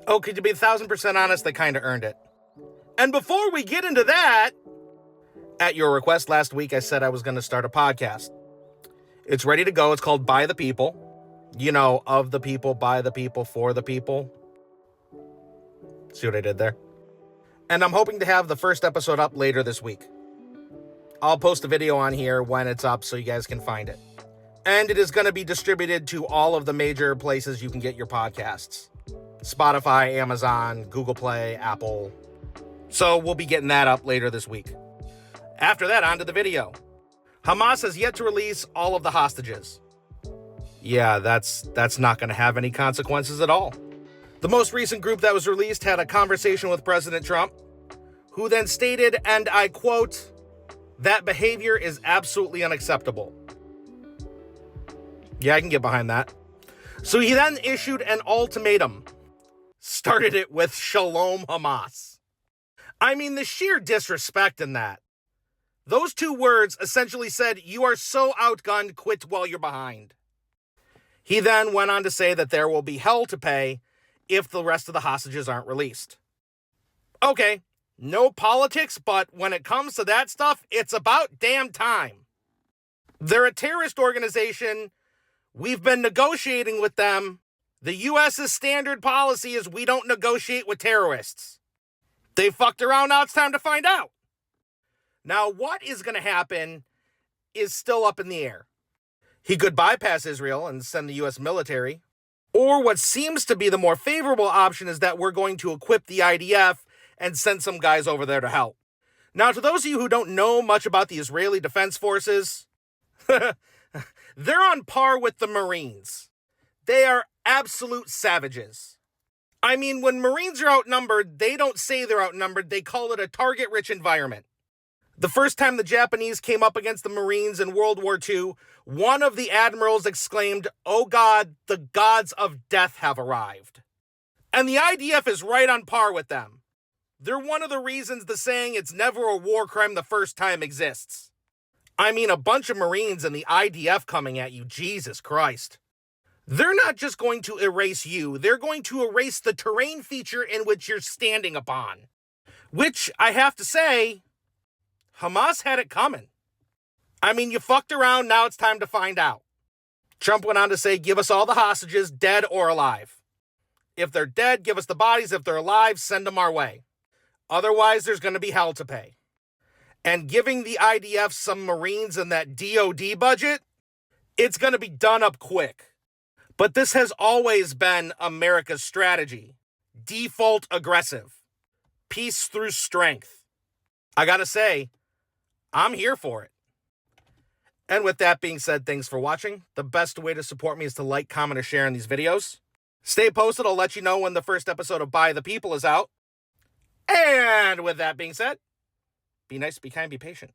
Okay, to be 1,000% honest, they kind of earned it. And before we get into that, at your request last week, I said I was going to start a podcast. It's ready to go. It's called By the People. You know, of the people, by the people, for the people. See what I did there? And I'm hoping to have the first episode up later this week. I'll post a video on here when it's up so you guys can find it. And it is going to be distributed to all of the major places you can get your podcasts. Spotify, Amazon, Google Play, Apple. So we'll be getting that up later this week. After that, on to the video. Hamas has yet to release all of the hostages. Yeah, that's not going to have any consequences at all. The most recent group that was released had a conversation with President Trump, who then stated, and I quote, "That behavior is absolutely unacceptable." Yeah, I can get behind that. So he then issued an ultimatum. Started it with Shalom Hamas. I mean, the sheer disrespect in that. Those two words essentially said, you are so outgunned, quit while you're behind. He then went on to say that there will be hell to pay if the rest of the hostages aren't released. Okay, no politics, but when it comes to that stuff, it's about damn time. They're a terrorist organization. We've been negotiating with them. The U.S.'s standard policy is we don't negotiate with terrorists. They fucked around, now it's time to find out. Now, what is going to happen is still up in the air. He could bypass Israel and send the U.S. military. Or what seems to be the more favorable option is that we're going to equip the IDF and send some guys over there to help. Now, to those of you who don't know much about the Israeli Defense Forces, they're on par with the Marines. They are absolute savages. I mean, when Marines are outnumbered, they don't say they're outnumbered. They call it a target-rich environment. The first time the Japanese came up against the Marines in World War II, one of the admirals exclaimed, "Oh God, the gods of death have arrived." And the IDF is right on par with them. They're one of the reasons the saying, "It's never a war crime the first time," exists. I mean, a bunch of Marines and the IDF coming at you, Jesus Christ. They're not just going to erase you, they're going to erase the terrain feature in which you're standing upon. Which, I have to say, Hamas had it coming. I mean, you fucked around, now it's time to find out. Trump went on to say, give us all the hostages, dead or alive. If they're dead, give us the bodies. If they're alive, send them our way. Otherwise, there's going to be hell to pay. And giving the IDF some Marines in that DOD budget, it's going to be done up quick. But this has always been America's strategy. Default aggressive. Peace through strength. I gotta say, I'm here for it. And with that being said, thanks for watching. The best way to support me is to like, comment, or share in these videos. Stay posted. I'll let you know when the first episode of By the People is out. And with that being said, be nice, be kind, be patient.